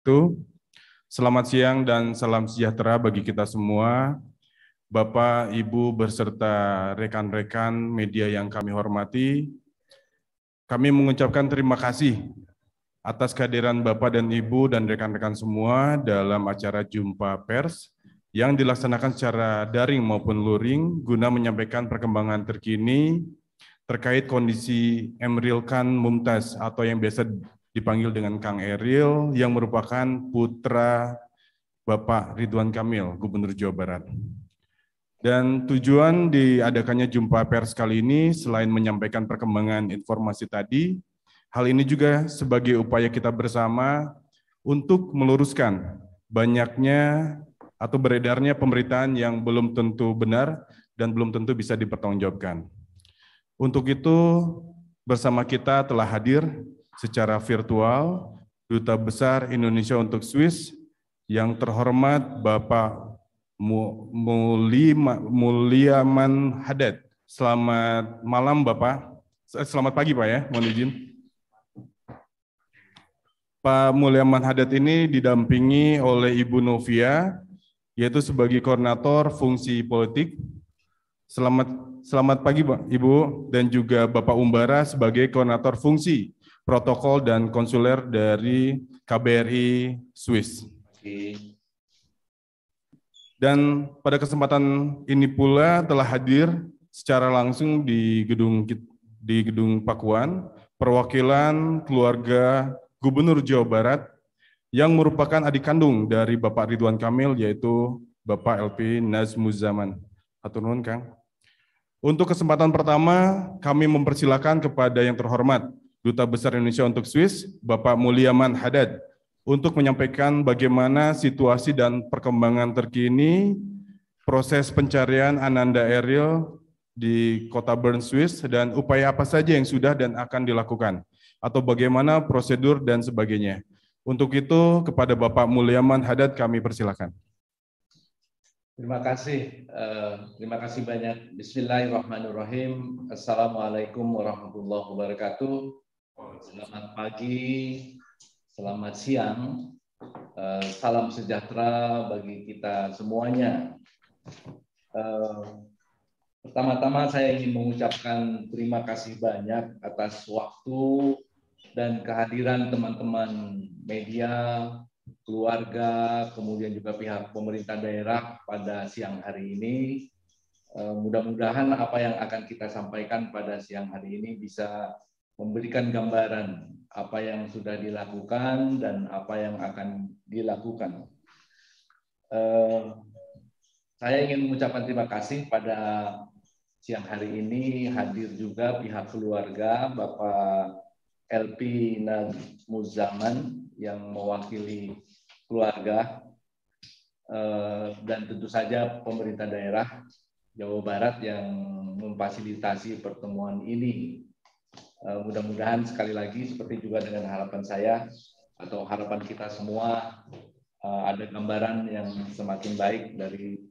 Itu, selamat siang dan salam sejahtera bagi kita semua, Bapak, Ibu, beserta rekan-rekan media yang kami hormati. Kami mengucapkan terima kasih atas kehadiran Bapak dan Ibu dan rekan-rekan semua dalam acara Jumpa Pers yang dilaksanakan secara daring maupun luring guna menyampaikan perkembangan terkini terkait kondisi Emeril Khan Mumtaz atau yang biasa dipanggil dengan Kang Eril yang merupakan putra Bapak Ridwan Kamil, Gubernur Jawa Barat. Dan tujuan diadakannya jumpa pers kali ini selain menyampaikan perkembangan informasi tadi, hal ini juga sebagai upaya kita bersama untuk meluruskan banyaknya atau beredarnya pemberitaan yang belum tentu benar dan belum tentu bisa dipertanggungjawabkan. Untuk itu, bersama kita telah hadir secara virtual Duta Besar Indonesia untuk Swiss yang terhormat Bapak Mulyaman Hadad. Selamat malam Bapak. Selamat pagi Pak ya, mohon izin. Pak Mulyaman Hadad ini didampingi oleh Ibu Novia, yaitu sebagai koordinator fungsi politik. Selamat pagi Pak, Ibu, dan juga Bapak Umbara sebagai koordinator fungsi protokol dan konsuler dari KBRI Swiss. Dan pada kesempatan ini pula telah hadir secara langsung di gedung Pakuan perwakilan keluarga Gubernur Jawa Barat yang merupakan adik kandung dari Bapak Ridwan Kamil, yaitu Bapak LP Nazmuzaman. Hatur nuhun Kang. Untuk kesempatan pertama, kami mempersilakan kepada yang terhormat Duta Besar Indonesia untuk Swiss, Bapak Mulyaman Hadad, untuk menyampaikan bagaimana situasi dan perkembangan terkini proses pencarian Ananda Eril di Kota Bern, Swiss, dan upaya apa saja yang sudah dan akan dilakukan, atau bagaimana prosedur dan sebagainya. Untuk itu, kepada Bapak Mulyaman Hadad kami persilakan. Terima kasih banyak. Bismillahirrahmanirrahim. Assalamualaikum warahmatullahi wabarakatuh. Selamat pagi, selamat siang, salam sejahtera bagi kita semuanya. Pertama-tama saya ingin mengucapkan terima kasih banyak atas waktu dan kehadiran teman-teman media, keluarga, kemudian juga pihak pemerintah daerah pada siang hari ini. Mudah-mudahan apa yang akan kita sampaikan pada siang hari ini bisa memberikan gambaran apa yang sudah dilakukan dan apa yang akan dilakukan. Saya ingin mengucapkan terima kasih pada siang hari ini hadir juga pihak keluarga Bapak LP Nazmuzaman yang mewakili keluarga dan tentu saja pemerintah daerah Jawa Barat yang memfasilitasi pertemuan ini. Mudah-mudahan sekali lagi seperti juga dengan harapan saya atau harapan kita semua ada gambaran yang semakin baik dari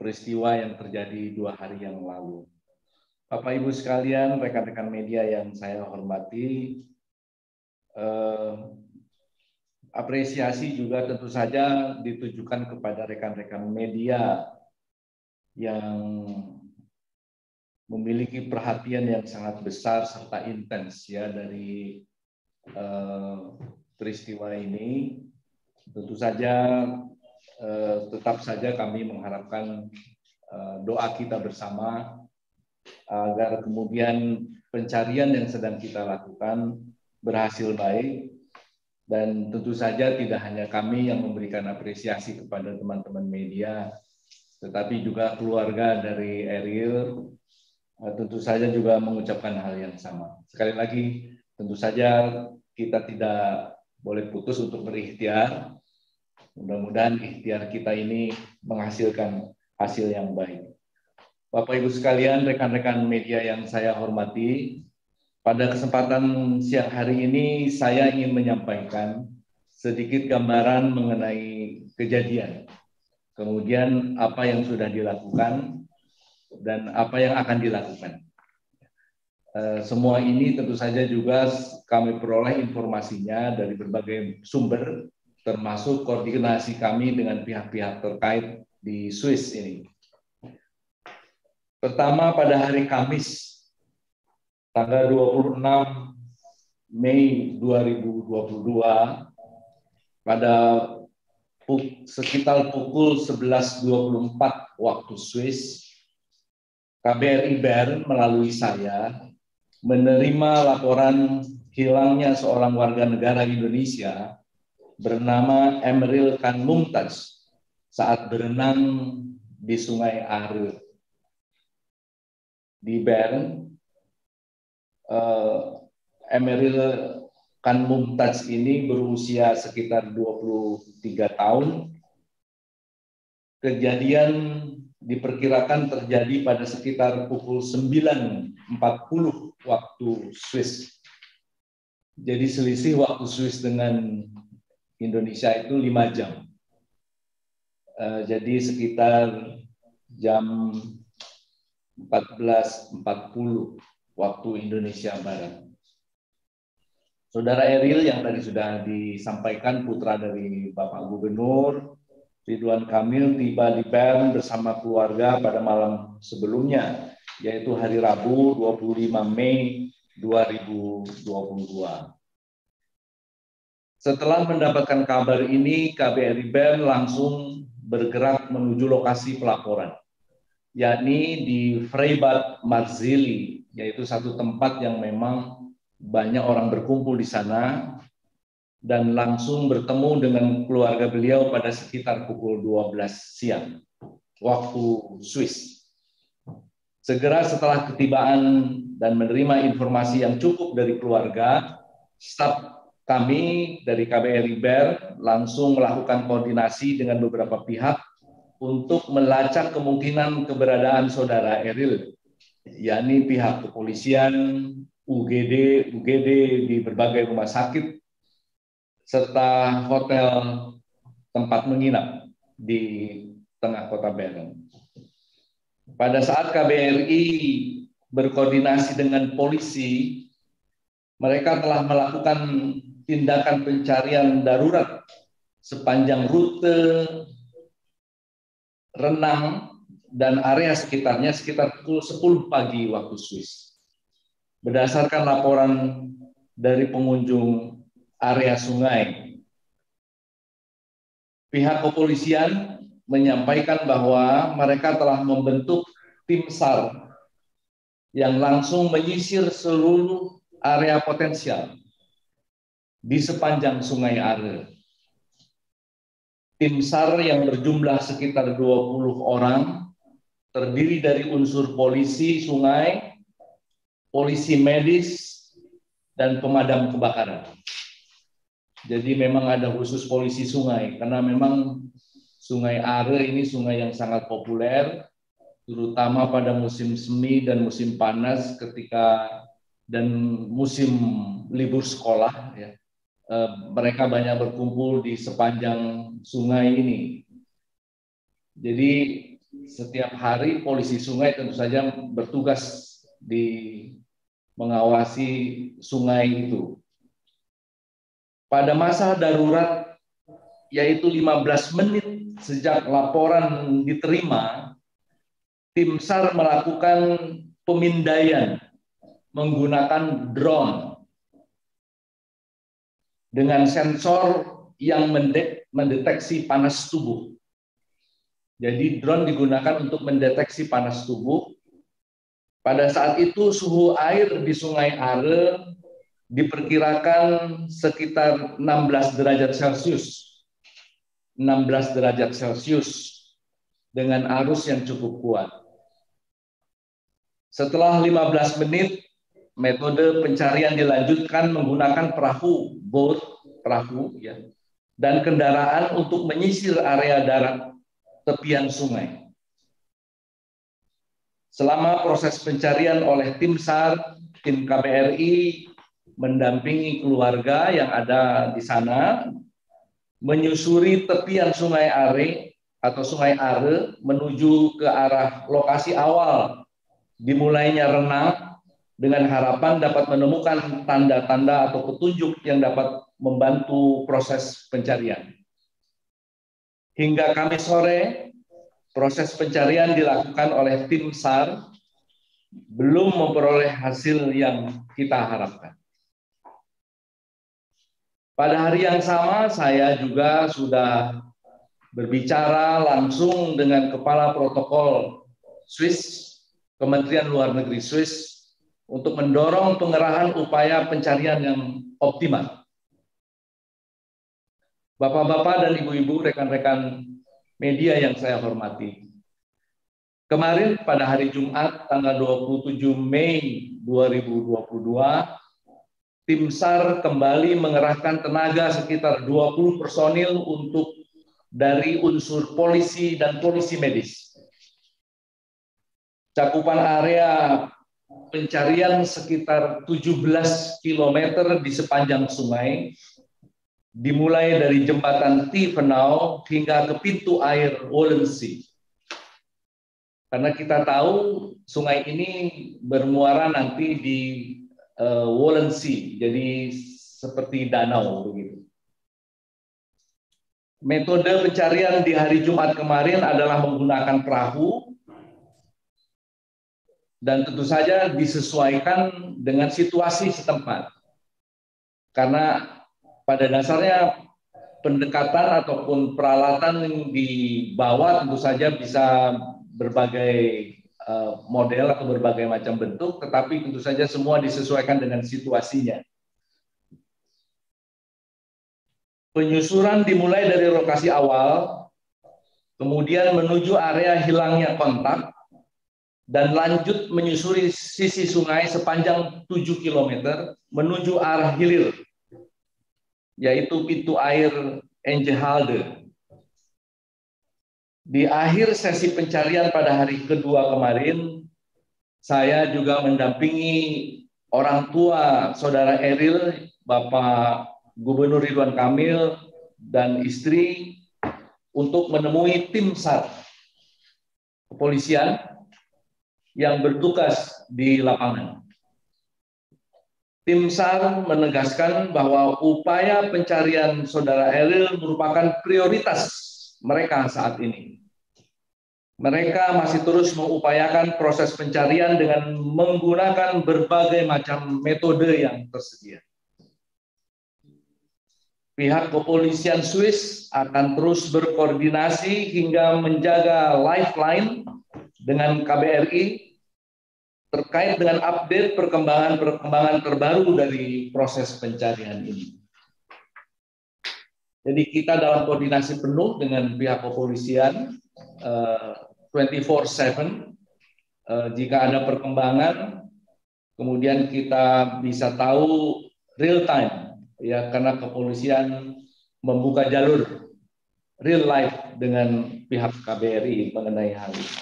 peristiwa yang terjadi 2 hari yang lalu. Bapak Ibu sekalian, rekan-rekan media yang saya hormati, apresiasi juga tentu saja ditujukan kepada rekan-rekan media yang memiliki perhatian yang sangat besar serta intens ya dari peristiwa ini. Tentu saja tetap saja kami mengharapkan doa kita bersama agar kemudian pencarian yang sedang kita lakukan berhasil baik, dan tentu saja tidak hanya kami yang memberikan apresiasi kepada teman-teman media, tetapi juga keluarga dari Eril tentu saja juga mengucapkan hal yang sama. Sekali lagi, tentu saja kita tidak boleh putus untuk berikhtiar. Mudah-mudahan ikhtiar kita ini menghasilkan hasil yang baik. Bapak Ibu sekalian, rekan-rekan media yang saya hormati, pada kesempatan siang hari ini saya ingin menyampaikan sedikit gambaran mengenai kejadian, kemudian apa yang sudah dilakukan dan apa yang akan dilakukan. Semua ini tentu saja juga kami peroleh informasinya dari berbagai sumber, termasuk koordinasi kami dengan pihak-pihak terkait di Swiss ini. Pertama, pada hari Kamis, tanggal 26 Mei 2022, pada sekitar pukul 11.24 waktu Swiss, KBRI Bern melalui saya menerima laporan hilangnya seorang warga negara Indonesia bernama Emeril Khan Mumtaz saat berenang di Sungai Are di Bern. Emeril Khan Mumtaz ini berusia sekitar 23 tahun. Kejadian diperkirakan terjadi pada sekitar pukul 9.40 waktu Swiss. Jadi selisih waktu Swiss dengan Indonesia itu 5 jam. Jadi sekitar jam 14.40 waktu Indonesia Barat. Saudara Eril yang tadi sudah disampaikan, putra dari Bapak Gubernur Ridwan Kamil, tiba di Bern bersama keluarga pada malam sebelumnya, yaitu hari Rabu 25 Mei 2022. Setelah mendapatkan kabar ini, KBRI Bern langsung bergerak menuju lokasi pelaporan, yakni di Freibad Marzili, yaitu satu tempat yang memang banyak orang berkumpul di sana, dan langsung bertemu dengan keluarga beliau pada sekitar pukul 12 siang waktu Swiss. Segera setelah ketibaan dan menerima informasi yang cukup dari keluarga, staf kami dari KBRI Bern langsung melakukan koordinasi dengan beberapa pihak untuk melacak kemungkinan keberadaan saudara Eril, yakni pihak kepolisian, UGD di berbagai rumah sakit, serta hotel tempat menginap di tengah kota Bern. Pada saat KBRI berkoordinasi dengan polisi, mereka telah melakukan tindakan pencarian darurat sepanjang rute renang dan area sekitarnya sekitar pukul 10 pagi waktu Swiss. Berdasarkan laporan dari pengunjung area sungai, pihak kepolisian menyampaikan bahwa mereka telah membentuk tim SAR yang langsung menyisir seluruh area potensial di sepanjang Sungai Are. Tim SAR yang berjumlah sekitar 20 orang terdiri dari unsur polisi sungai, polisi medis, dan pemadam kebakaran. Jadi memang ada khusus polisi sungai, karena memang Sungai Are ini sungai yang sangat populer, terutama pada musim semi dan musim panas dan musim libur sekolah. Ya. Mereka banyak berkumpul di sepanjang sungai ini. Jadi setiap hari polisi sungai tentu saja bertugas di mengawasi sungai itu. Pada masa darurat, yaitu 15 menit sejak laporan diterima, tim SAR melakukan pemindaian menggunakan drone dengan sensor yang mendeteksi panas tubuh. Jadi drone digunakan untuk mendeteksi panas tubuh. Pada saat itu suhu air di Sungai Are diperkirakan sekitar 16 derajat Celcius. 16 derajat Celcius dengan arus yang cukup kuat. Setelah 15 menit, metode pencarian dilanjutkan menggunakan perahu ya, dan kendaraan untuk menyisir area darat tepian sungai. Selama proses pencarian oleh tim SAR, tim KBRI mendampingi keluarga yang ada di sana, menyusuri tepian Sungai Are atau Sungai Are menuju ke arah lokasi awal dimulainya renang dengan harapan dapat menemukan tanda-tanda atau petunjuk yang dapat membantu proses pencarian. Hingga Kamis sore, proses pencarian dilakukan oleh tim SAR belum memperoleh hasil yang kita harapkan. Pada hari yang sama, saya juga sudah berbicara langsung dengan Kepala Protokol Swiss, Kementerian Luar Negeri Swiss, untuk mendorong pengerahan upaya pencarian yang optimal. Bapak-bapak dan ibu-ibu, rekan-rekan media yang saya hormati. Kemarin pada hari Jumat tanggal 27 Mei 2022, tim SAR kembali mengerahkan tenaga sekitar 20 personil untuk dari unsur polisi dan polisi medis. Cakupan area pencarian sekitar 17 km di sepanjang sungai, dimulai dari jembatan Tiefenau hingga ke pintu air Wollensee. Karena kita tahu sungai ini bermuara nanti di Wollensee, jadi seperti danau begitu. Metode pencarian di hari Jumat kemarin adalah menggunakan perahu dan tentu saja disesuaikan dengan situasi setempat. Karena pada dasarnya pendekatan ataupun peralatan yang dibawa tentu saja bisa berbagai model atau berbagai macam bentuk, tetapi tentu saja semua disesuaikan dengan situasinya. Penyusuran dimulai dari lokasi awal, kemudian menuju area hilangnya kontak, dan lanjut menyusuri sisi sungai sepanjang 7 km menuju arah hilir, yaitu pintu air Engehalde. Di akhir sesi pencarian pada hari kedua kemarin, saya juga mendampingi orang tua saudara Eril, Bapak Gubernur Ridwan Kamil, dan istri untuk menemui tim SAR kepolisian yang bertugas di lapangan. Tim SAR menegaskan bahwa upaya pencarian saudara Eril merupakan prioritas mereka saat ini. Mereka masih terus mengupayakan proses pencarian dengan menggunakan berbagai macam metode yang tersedia. Pihak kepolisian Swiss akan terus berkoordinasi hingga menjaga lifeline dengan KBRI terkait dengan update perkembangan terbaru dari proses pencarian ini. Jadi kita dalam koordinasi penuh dengan pihak kepolisian 24/7. Jika ada perkembangan, kemudian kita bisa tahu real time, ya, karena kepolisian membuka jalur real life dengan pihak KBRI mengenai hal ini.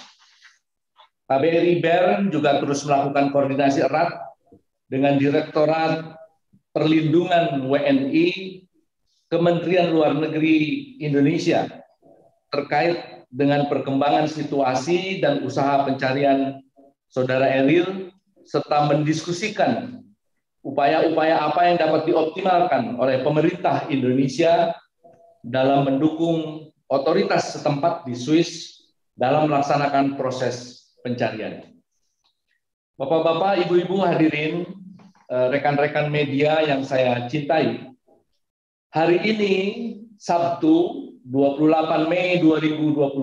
KBRI Bern juga terus melakukan koordinasi erat dengan Direktorat Perlindungan WNI Kementerian Luar Negeri Indonesia terkait dengan perkembangan situasi dan usaha pencarian saudara Eril, serta mendiskusikan upaya-upaya apa yang dapat dioptimalkan oleh pemerintah Indonesia dalam mendukung otoritas setempat di Swiss dalam melaksanakan proses pencarian. Bapak-bapak, ibu-ibu hadirin, rekan-rekan media yang saya cintai, hari ini Sabtu 28 Mei 2022,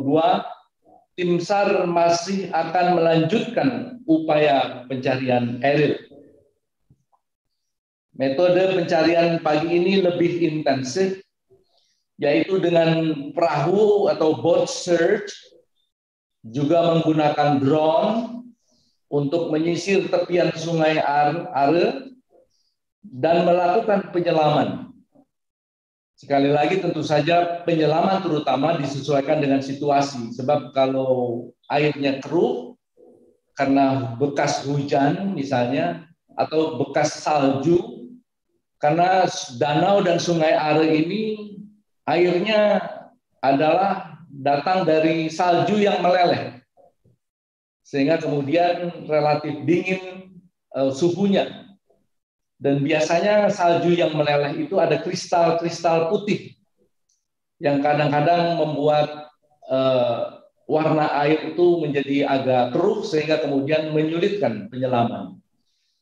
tim SAR masih akan melanjutkan upaya pencarian Eril. Metode pencarian pagi ini lebih intensif, yaitu dengan perahu atau boat search, juga menggunakan drone untuk menyisir tepian sungai Are dan melakukan penyelaman. Sekali lagi tentu saja penyelaman terutama disesuaikan dengan situasi. Sebab kalau airnya keruh karena bekas hujan misalnya, atau bekas salju, karena danau dan sungai Are ini airnya adalah datang dari salju yang meleleh. Sehingga kemudian relatif dingin suhunya. Dan biasanya salju yang meleleh itu ada kristal-kristal putih yang kadang-kadang membuat warna air itu menjadi agak keruh sehingga kemudian menyulitkan penyelaman.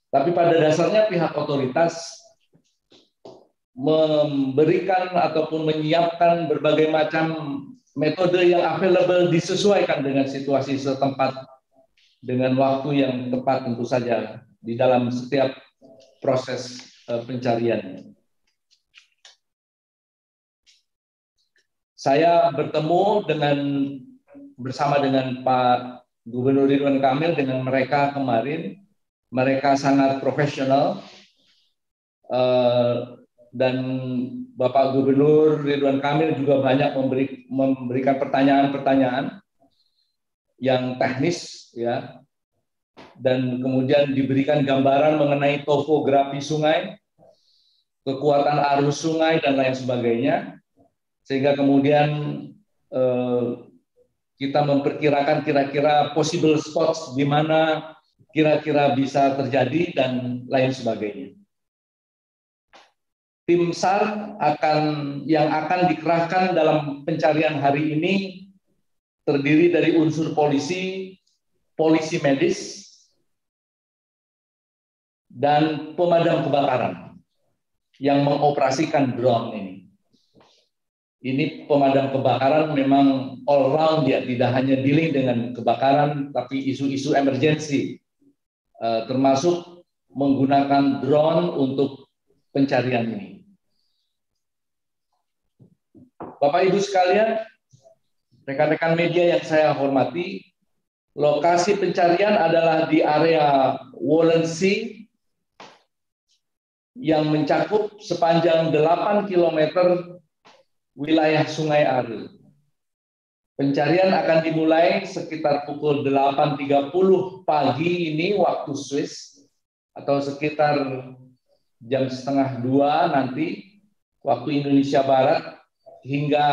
Tapi pada dasarnya pihak otoritas memberikan ataupun menyiapkan berbagai macam metode yang available disesuaikan dengan situasi setempat dengan waktu yang tepat tentu saja di dalam setiap proses pencarian. Saya bertemu bersama dengan Pak Gubernur Ridwan Kamil dengan mereka kemarin. Mereka sangat profesional dan Bapak Gubernur Ridwan Kamil juga banyak memberikan pertanyaan-pertanyaan yang teknis, ya, dan kemudian diberikan gambaran mengenai topografi sungai, kekuatan arus sungai dan lain sebagainya, sehingga kemudian kita memperkirakan kira-kira possible spots di mana kira-kira bisa terjadi dan lain sebagainya. Tim SAR yang akan dikerahkan dalam pencarian hari ini terdiri dari unsur polisi medis, dan pemadam kebakaran yang mengoperasikan drone ini. Ini pemadam kebakaran memang all round, ya, tidak hanya dealing dengan kebakaran, tapi isu-isu emergency, termasuk menggunakan drone untuk pencarian ini. Bapak Ibu sekalian, rekan-rekan media yang saya hormati, lokasi pencarian adalah di area Walensea yang mencakup sepanjang 8 km wilayah Sungai Are. Pencarian akan dimulai sekitar pukul 8.30 pagi ini waktu Swiss, atau sekitar jam setengah 2 nanti waktu Indonesia Barat, hingga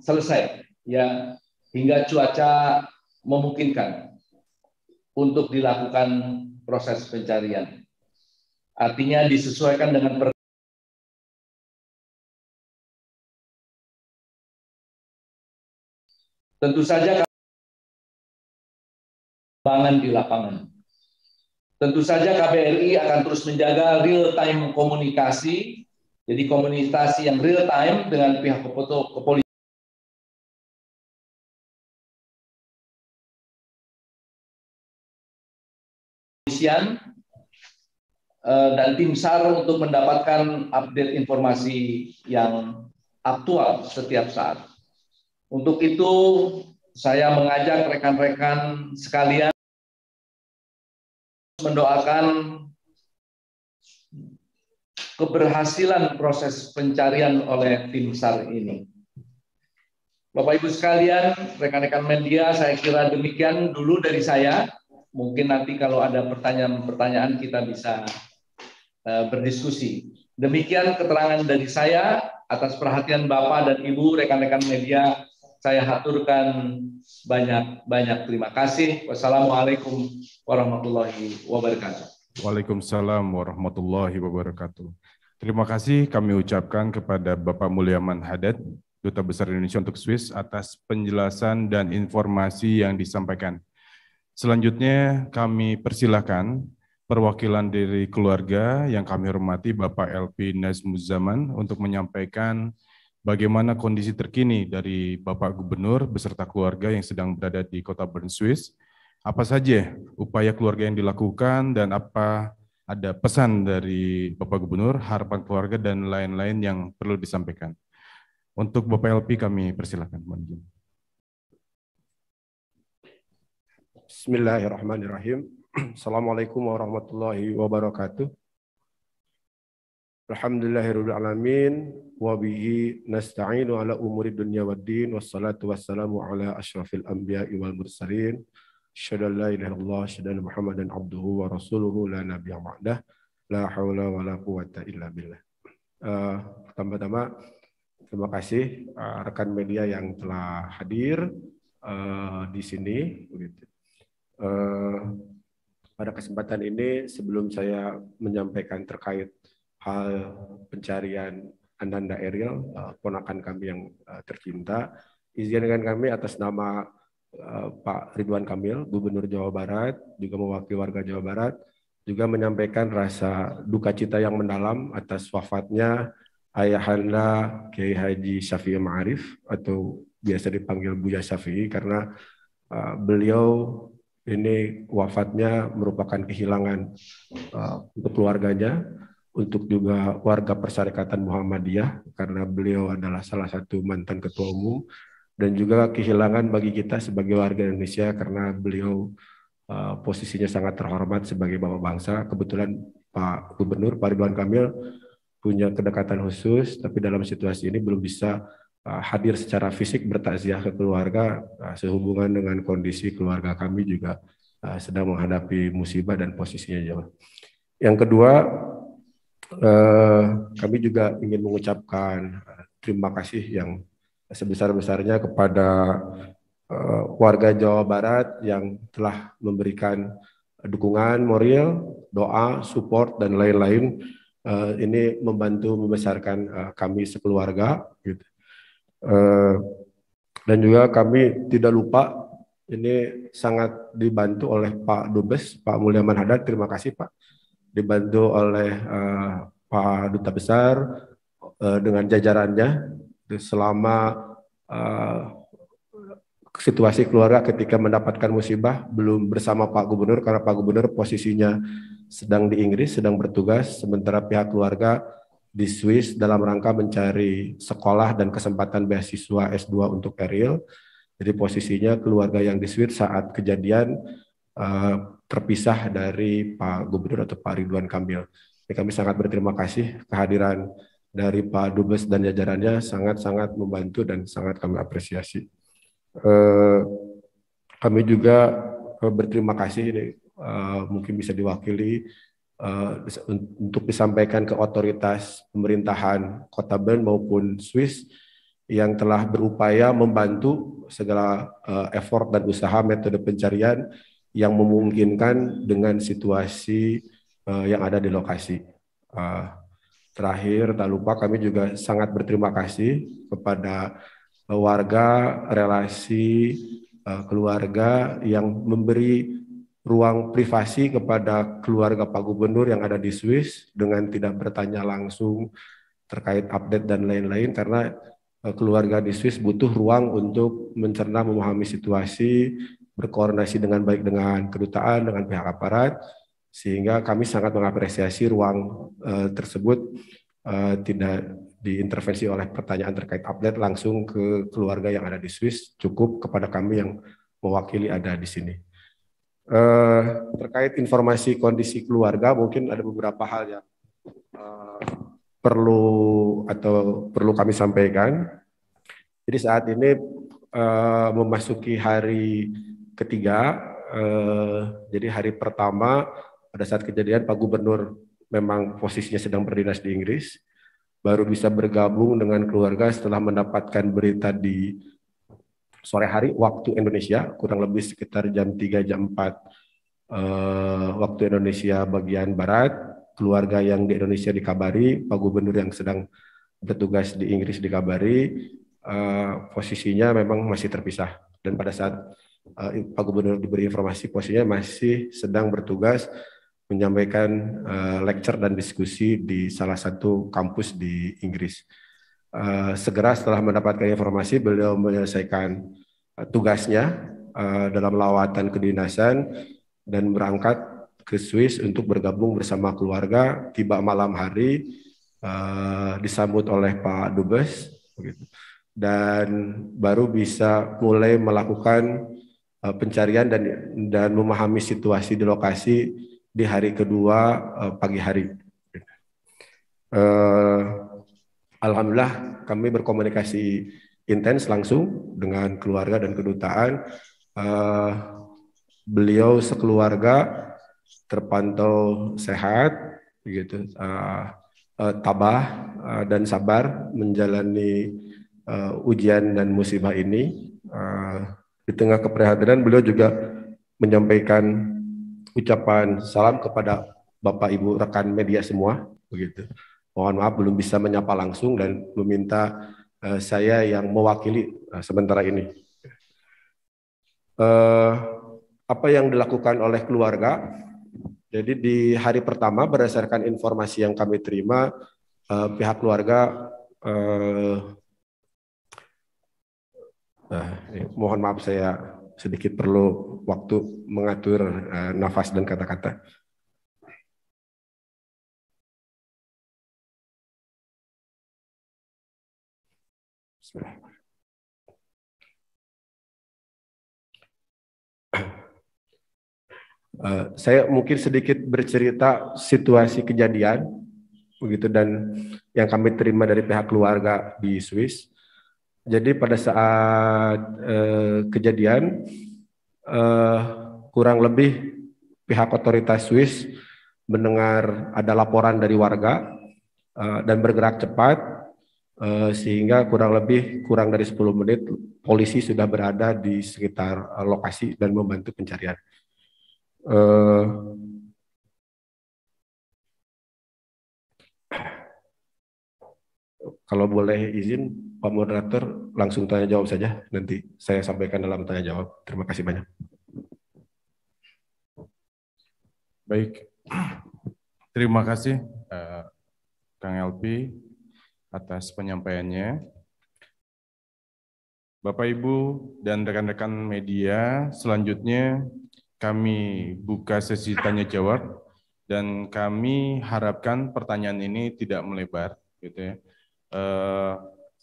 selesai, ya, hingga cuaca memungkinkan untuk dilakukan proses pencarian. Artinya disesuaikan dengan tentu saja pengembangan di lapangan. Tentu saja KBRI akan terus menjaga real-time komunikasi, jadi komunikasi yang real-time dengan pihak kepolisian dan tim SAR untuk mendapatkan update informasi yang aktual setiap saat. Untuk itu, saya mengajak rekan-rekan sekalian mendoakan keberhasilan proses pencarian oleh tim SAR ini. Bapak Ibu sekalian, rekan-rekan media, saya kira demikian dulu dari saya. Mungkin nanti kalau ada pertanyaan-pertanyaan kita bisa berdiskusi. Demikian keterangan dari saya. Atas perhatian Bapak dan Ibu, rekan-rekan media, saya haturkan banyak terima kasih. Wassalamualaikum warahmatullahi wabarakatuh. Waalaikumsalam warahmatullahi wabarakatuh. Terima kasih kami ucapkan kepada Bapak Mulyaman Haddad, Duta Besar Indonesia untuk Swiss, atas penjelasan dan informasi yang disampaikan. Selanjutnya kami persilakan perwakilan dari keluarga yang kami hormati, Bapak LP Nazmuzzaman, untuk menyampaikan bagaimana kondisi terkini dari Bapak Gubernur beserta keluarga yang sedang berada di Kota Bern, Swiss. Apa saja upaya keluarga yang dilakukan dan apa ada pesan dari Bapak Gubernur, harapan keluarga, dan lain-lain yang perlu disampaikan. Untuk Bapak LP kami persilakan. Bismillahirrahmanirrahim. Assalamualaikum warahmatullahi wabarakatuh. Alhamdulillahirabbil alamin wa bihi nasta'inu ala umuri dunya waddin wassalatu wassalamu ala asyrafil anbiya'i wal mursalin. Asyhadu an la ilaha illallah, asyhadu anna Muhammadan abduhu wa rasuluhu la nabiyya ba'dah. La haula wala quwwata illa billah. Pertama-tama terima kasih rekan media yang telah hadir di sini. Pada kesempatan ini, sebelum saya menyampaikan terkait hal pencarian Ananda Eril, ponakan kami yang tercinta, izinkan kami atas nama Pak Ridwan Kamil, Gubernur Jawa Barat, juga mewakili warga Jawa Barat, juga menyampaikan rasa duka cita yang mendalam atas wafatnya Ayahanda Kiai Haji Syafi'i Ma'arif, atau biasa dipanggil Buya Syafi'i, karena beliau ini wafatnya merupakan kehilangan untuk keluarganya, untuk juga warga Persyarikatan Muhammadiyah, karena beliau adalah salah satu mantan ketua umum, dan juga kehilangan bagi kita sebagai warga Indonesia karena beliau posisinya sangat terhormat sebagai bapak bangsa. Kebetulan Pak Gubernur, Pak Ridwan Kamil, punya kedekatan khusus, tapi dalam situasi ini belum bisa hadir secara fisik bertakziah ke keluarga, sehubungan dengan kondisi keluarga kami juga sedang menghadapi musibah dan posisinya jauh. Yang kedua, kami juga ingin mengucapkan terima kasih yang sebesar-besarnya kepada warga Jawa Barat yang telah memberikan dukungan moral, doa, support, dan lain-lain. Ini membantu membesarkan kami sekeluarga, gitu. Dan juga kami tidak lupa, ini sangat dibantu oleh Pak Dubes, Pak Mulyaman Hadad, terima kasih Pak. Dibantu oleh Pak Duta Besar dengan jajarannya selama situasi keluarga ketika mendapatkan musibah belum bersama Pak Gubernur, karena Pak Gubernur posisinya sedang di Inggris, sedang bertugas, sementara pihak keluarga di Swiss dalam rangka mencari sekolah dan kesempatan beasiswa S2 untuk Eril. Jadi posisinya keluarga yang di Swiss saat kejadian terpisah dari Pak Gubernur atau Pak Ridwan Kamil. Jadi kami sangat berterima kasih, kehadiran dari Pak Dubes dan jajarannya sangat-sangat membantu dan sangat kami apresiasi. Kami juga berterima kasih, ini mungkin bisa diwakili untuk disampaikan ke otoritas pemerintahan Kota Bern maupun Swiss yang telah berupaya membantu segala effort dan usaha metode pencarian yang memungkinkan dengan situasi yang ada di lokasi. Terakhir, tak lupa kami juga sangat berterima kasih kepada warga, relasi, keluarga yang memberi ruang privasi kepada keluarga Pak Gubernur yang ada di Swiss dengan tidak bertanya langsung terkait update dan lain-lain, karena keluarga di Swiss butuh ruang untuk mencerna, memahami situasi, berkoordinasi dengan baik dengan kedutaan, dengan pihak aparat, sehingga kami sangat mengapresiasi ruang tersebut tidak diintervensi oleh pertanyaan terkait update langsung ke keluarga yang ada di Swiss, cukup kepada kami yang mewakili ada di sini. Terkait informasi kondisi keluarga, mungkin ada beberapa hal yang perlu kami sampaikan. Jadi saat ini memasuki hari ketiga, jadi hari pertama pada saat kejadian Pak Gubernur memang posisinya sedang berdinas di Inggris, baru bisa bergabung dengan keluarga setelah mendapatkan berita di sore hari waktu Indonesia, kurang lebih sekitar jam 3, jam 4 waktu Indonesia bagian Barat. Keluarga yang di Indonesia dikabari, Pak Gubernur yang sedang bertugas di Inggris dikabari, posisinya memang masih terpisah. Dan pada saat Pak Gubernur diberi informasi, posisinya masih sedang bertugas menyampaikan lecture dan diskusi di salah satu kampus di Inggris. Segera setelah mendapatkan informasi, beliau menyelesaikan tugasnya dalam lawatan kedinasan dan berangkat ke Swiss untuk bergabung bersama keluarga. Tiba malam hari, disambut oleh Pak Dubes, dan baru bisa mulai melakukan pencarian dan memahami situasi di lokasi di hari kedua pagi hari. Alhamdulillah kami berkomunikasi intens langsung dengan keluarga dan kedutaan. Beliau sekeluarga terpantau sehat, begitu, tabah dan sabar menjalani ujian dan musibah ini. Di tengah keprihatinan, beliau juga menyampaikan ucapan salam kepada Bapak Ibu rekan media semua, begitu. Mohon maaf belum bisa menyapa langsung dan meminta saya yang mewakili sementara ini. Apa yang dilakukan oleh keluarga? Jadi di hari pertama berdasarkan informasi yang kami terima, pihak keluarga mohon maaf saya sedikit perlu waktu mengatur nafas dan kata-kata. Saya mungkin sedikit bercerita situasi kejadian begitu dan yang kami terima dari pihak keluarga di Swiss. Jadi pada saat kejadian kurang lebih pihak otoritas Swiss mendengar ada laporan dari warga dan bergerak cepat sehingga kurang dari 10 menit polisi sudah berada di sekitar lokasi dan membantu pencarian. Kalau boleh izin Pak Moderator langsung tanya jawab saja, nanti saya sampaikan dalam tanya jawab. Terima kasih banyak. Baik, terima kasih Kang LP atas penyampaiannya. Bapak Ibu dan rekan-rekan media, selanjutnya kami buka sesi tanya jawab dan kami harapkan pertanyaan ini tidak melebar, gitu ya.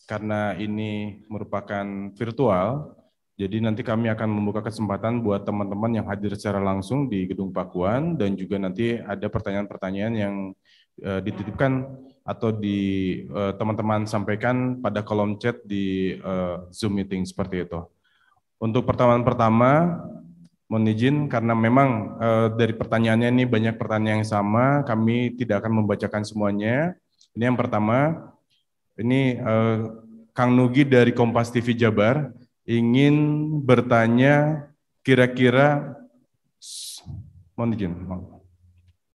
Karena ini merupakan virtual, jadi nanti kami akan membuka kesempatan buat teman-teman yang hadir secara langsung di Gedung Pakuan dan juga nanti ada pertanyaan-pertanyaan yang dititipkan atau di teman-teman sampaikan pada kolom chat di Zoom meeting seperti itu. Untuk pertemuan pertama, mohon izin karena memang dari pertanyaannya ini banyak pertanyaan yang sama, kami tidak akan membacakan semuanya. Ini yang pertama. Ini Kang Nugi dari Kompas TV Jabar ingin bertanya kira-kira, mohon izin.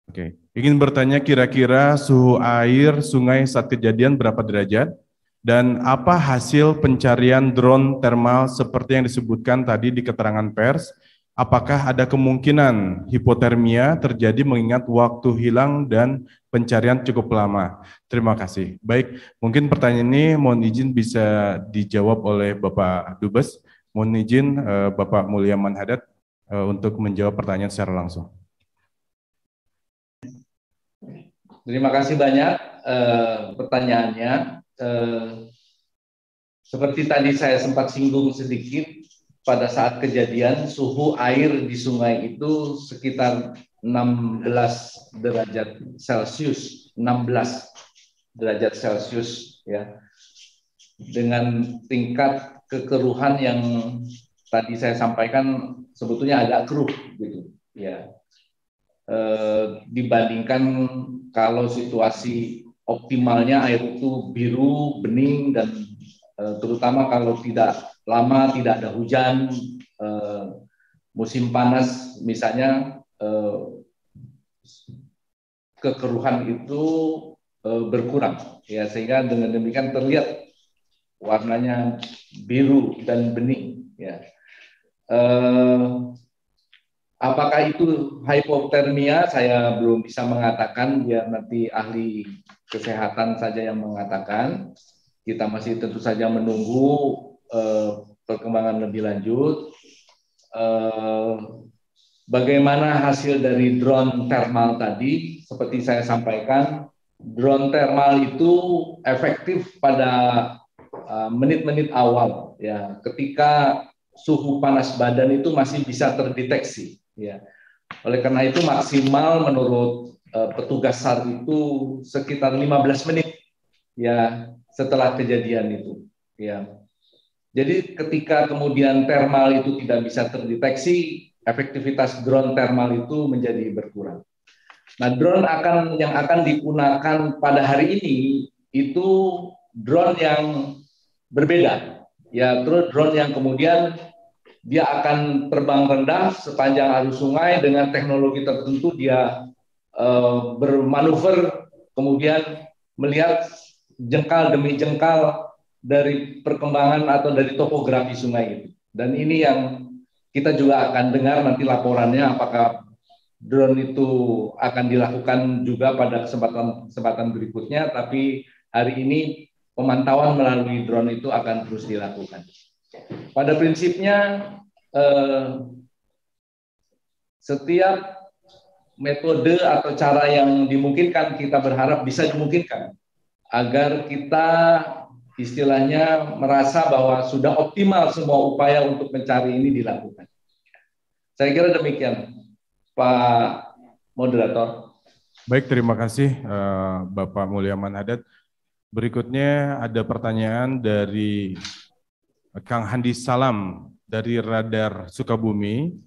Oke, ingin bertanya kira-kira suhu air sungai saat kejadian berapa derajat dan apa hasil pencarian drone thermal seperti yang disebutkan tadi di keterangan pers? Apakah ada kemungkinan hipotermia terjadi mengingat waktu hilang dan pencarian cukup lama? Terima kasih. Baik, mungkin pertanyaan ini mohon izin bisa dijawab oleh Bapak Dubes. Mohon izin Bapak Mulyaman Hadad untuk menjawab pertanyaan secara langsung. Terima kasih banyak pertanyaannya. Seperti tadi saya sempat singgung sedikit, pada saat kejadian suhu air di sungai itu sekitar 16 derajat Celcius, 16 derajat Celcius ya. Dengan tingkat kekeruhan yang tadi saya sampaikan sebetulnya agak keruh gitu ya. Dibandingkan kalau situasi optimalnya air itu biru, bening dan terutama kalau tidak lama tidak ada hujan, musim panas misalnya, kekeruhan itu berkurang ya, sehingga dengan demikian terlihat warnanya biru dan bening ya. Apakah itu hipotermia saya belum bisa mengatakan, biar nanti ahli kesehatan saja yang mengatakan. Kita masih tentu saja menunggu perkembangan lebih lanjut. Bagaimana hasil dari drone thermal tadi? Seperti saya sampaikan, drone thermal itu efektif pada menit-menit awal, ya, ketika suhu panas badan itu masih bisa terdeteksi. Ya. Oleh karena itu maksimal menurut petugas SAR itu sekitar 15 menit, ya, setelah kejadian itu, ya. Jadi ketika kemudian thermal itu tidak bisa terdeteksi, efektivitas drone thermal itu menjadi berkurang. Nah, drone yang akan digunakan pada hari ini itu drone yang berbeda, ya, terus drone yang kemudian dia akan terbang rendah sepanjang arus sungai dengan teknologi tertentu. Dia bermanuver, kemudian melihat jengkal demi jengkal dari perkembangan atau dari topografi sungai itu. Dan ini yang kita juga akan dengar nanti laporannya, apakah drone itu akan dilakukan juga pada kesempatan berikutnya, tapi hari ini pemantauan melalui drone itu akan terus dilakukan. Pada prinsipnya, setiap metode atau cara yang dimungkinkan kita berharap bisa dimungkinkan agar kita istilahnya merasa bahwa sudah optimal semua upaya untuk mencari ini dilakukan. Saya kira demikian, Pak Moderator. Baik, terima kasih Bapak Mulyaman Hadad. Berikutnya ada pertanyaan dari Kang Handi Salam dari Radar Sukabumi.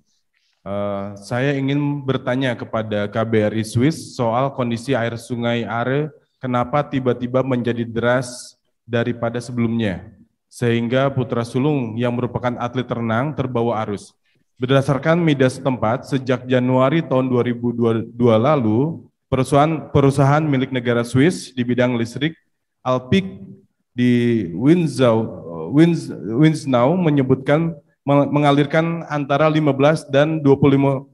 Saya ingin bertanya kepada KBRI Swiss soal kondisi air sungai Are, kenapa tiba-tiba menjadi deras daripada sebelumnya, sehingga putra sulung yang merupakan atlet renang terbawa arus. Berdasarkan media setempat, sejak Januari tahun 2022 lalu, perusahaan milik negara Swiss di bidang listrik, Alpiq di Windsau menyebutkan mengalirkan antara 15 dan 25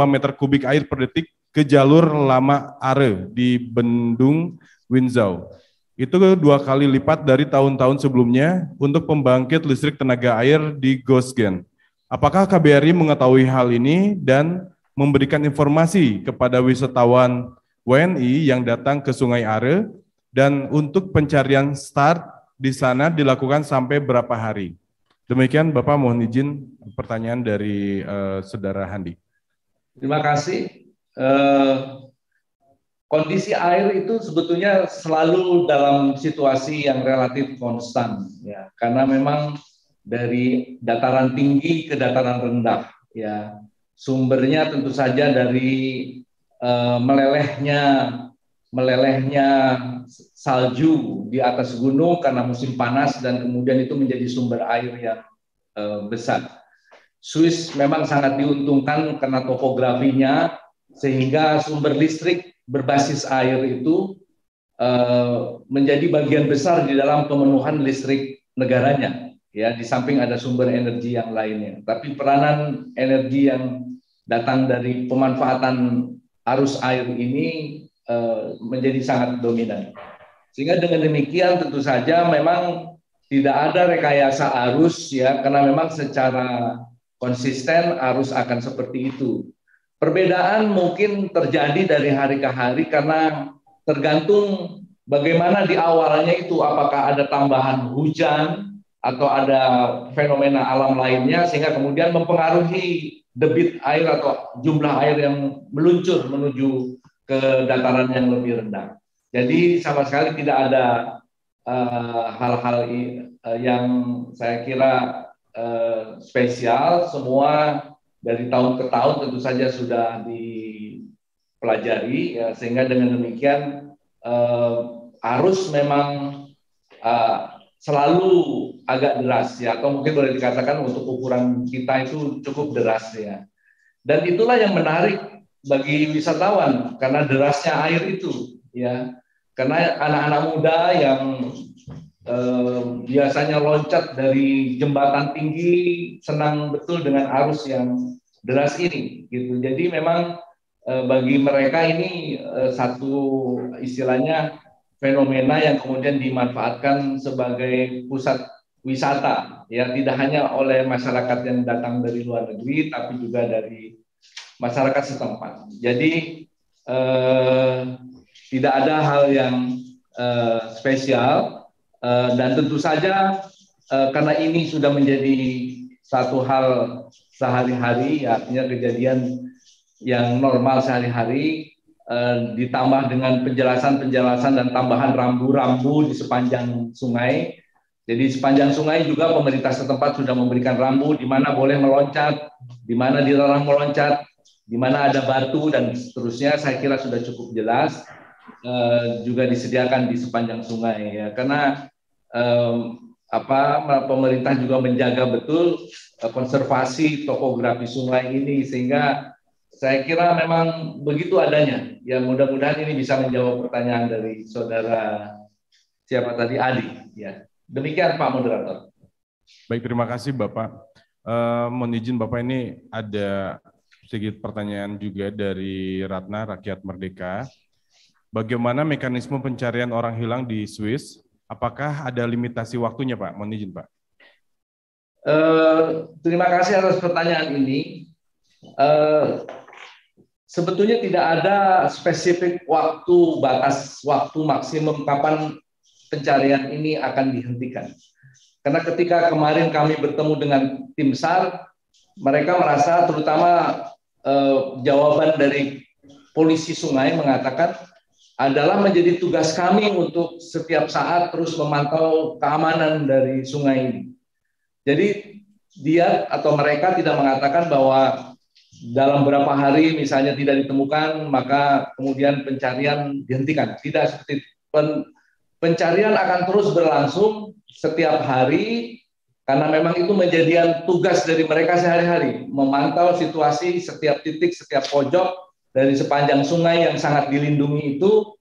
meter kubik air per detik ke jalur lama Are di Bendung Windsau. Itu 2 kali lipat dari tahun-tahun sebelumnya untuk pembangkit listrik tenaga air di Gosgen. Apakah KBRI mengetahui hal ini dan memberikan informasi kepada wisatawan WNI yang datang ke Sungai Are, dan untuk pencarian start di sana dilakukan sampai berapa hari? Demikian Bapak, mohon izin pertanyaan dari Saudara Handi. Terima kasih. Kondisi air itu sebetulnya selalu dalam situasi yang relatif konstan, ya, karena memang dari dataran tinggi ke dataran rendah, ya, sumbernya tentu saja dari melelehnya salju di atas gunung karena musim panas, dan kemudian itu menjadi sumber air yang besar. Swiss memang sangat diuntungkan karena topografinya, sehingga sumber listrik berbasis air itu menjadi bagian besar di dalam pemenuhan listrik negaranya. Ya, di samping ada sumber energi yang lainnya. Tapi peranan energi yang datang dari pemanfaatan arus air ini menjadi sangat dominan. Sehingga dengan demikian tentu saja memang tidak ada rekayasa arus, ya, karena memang secara konsisten arus akan seperti itu. Perbedaan mungkin terjadi dari hari ke hari karena tergantung bagaimana di awalnya itu, apakah ada tambahan hujan atau ada fenomena alam lainnya sehingga kemudian mempengaruhi debit air atau jumlah air yang meluncur menuju ke dataran yang lebih rendah. Jadi sama sekali tidak ada hal-hal yang saya kira spesial. Semua dari tahun ke tahun tentu saja sudah dipelajari, ya, sehingga dengan demikian arus memang selalu agak deras, ya, atau mungkin boleh dikatakan untuk ukuran kita itu cukup deras, ya. Dan itulah yang menarik bagi wisatawan karena derasnya air itu, ya. Karena anak-anak muda yang biasanya loncat dari jembatan tinggi senang betul dengan arus yang deras ini, gitu. Jadi memang bagi mereka ini satu istilahnya fenomena yang kemudian dimanfaatkan sebagai pusat wisata, ya, tidak hanya oleh masyarakat yang datang dari luar negeri tapi juga dari masyarakat setempat. Jadi tidak ada hal yang spesial. Dan tentu saja karena ini sudah menjadi satu hal sehari-hari, artinya kejadian yang normal sehari-hari, ditambah dengan penjelasan-penjelasan dan tambahan rambu-rambu di sepanjang sungai. Jadi sepanjang sungai juga pemerintah setempat sudah memberikan rambu di mana boleh meloncat, di mana dilarang meloncat, di mana ada batu dan seterusnya. Saya kira sudah cukup jelas. Juga disediakan di sepanjang sungai, ya, karena pemerintah juga menjaga betul konservasi topografi sungai ini, sehingga saya kira memang begitu adanya. Ya, mudah-mudahan ini bisa menjawab pertanyaan dari saudara siapa tadi, Adi. Ya, demikian Pak Moderator. Baik, terima kasih Bapak. Mohon izin Bapak, ini ada sedikit pertanyaan juga dari Ratna Rakyat Merdeka. Bagaimana mekanisme pencarian orang hilang di Swiss? Apakah ada limitasi waktunya Pak? Mohon izin Pak. Terima kasih atas pertanyaan ini. Sebetulnya tidak ada spesifik waktu, batas waktu maksimum kapan pencarian ini akan dihentikan. Karena ketika kemarin kami bertemu dengan tim SAR, mereka merasa, terutama jawaban dari polisi sungai mengatakan adalah menjadi tugas kami untuk setiap saat terus memantau keamanan dari sungai ini. Jadi dia atau mereka tidak mengatakan bahwa dalam beberapa hari misalnya tidak ditemukan, maka kemudian pencarian dihentikan. Tidak seperti itu. Pencarian akan terus berlangsung setiap hari, karena memang itu menjadi tugas dari mereka sehari-hari, memantau situasi setiap titik, setiap pojok dari sepanjang sungai yang sangat dilindungi itu,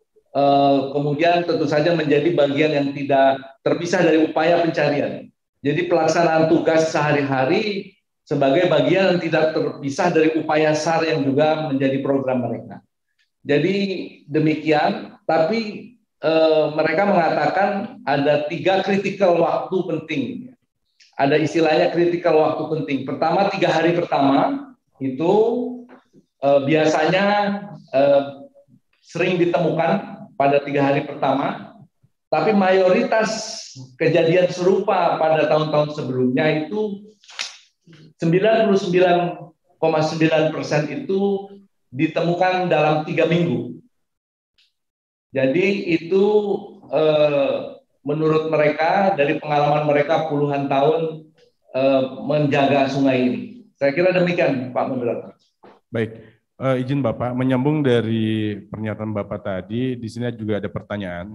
kemudian tentu saja menjadi bagian yang tidak terpisah dari upaya pencarian. Jadi pelaksanaan tugas sehari-hari sebagai bagian yang tidak terpisah dari upaya SAR yang juga menjadi program mereka. Jadi demikian, tapi mereka mengatakan ada 3 kritikal waktu penting. Ada istilahnya kritikal waktu penting. Pertama, 3 hari pertama itu biasanya sering ditemukan pada 3 hari pertama, tapi mayoritas kejadian serupa pada tahun-tahun sebelumnya itu 99,9% itu ditemukan dalam 3 minggu. Jadi itu menurut mereka, dari pengalaman mereka puluhan tahun menjaga sungai ini. Saya kira demikian Pak Moderator. Baik, izin Bapak, menyambung dari pernyataan Bapak tadi, di sini juga ada pertanyaan.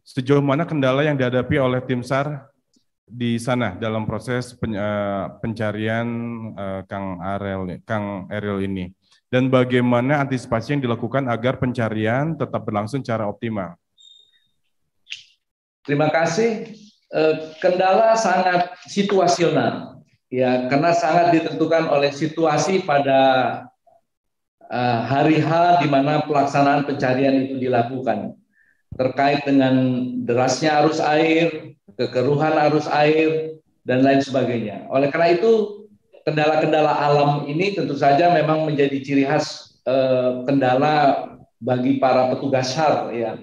Sejauh mana kendala yang dihadapi oleh tim SAR di sana dalam proses pencarian Kang Eril ini? Dan bagaimana antisipasi yang dilakukan agar pencarian tetap berlangsung secara optimal? Terima kasih. Kendala sangat situasional, ya, karena sangat ditentukan oleh situasi pada hari H di mana pelaksanaan pencarian itu dilakukan, terkait dengan derasnya arus air, kekeruhan arus air, dan lain sebagainya. Oleh karena itu, kendala-kendala alam ini tentu saja memang menjadi ciri khas kendala bagi para petugas SAR, ya.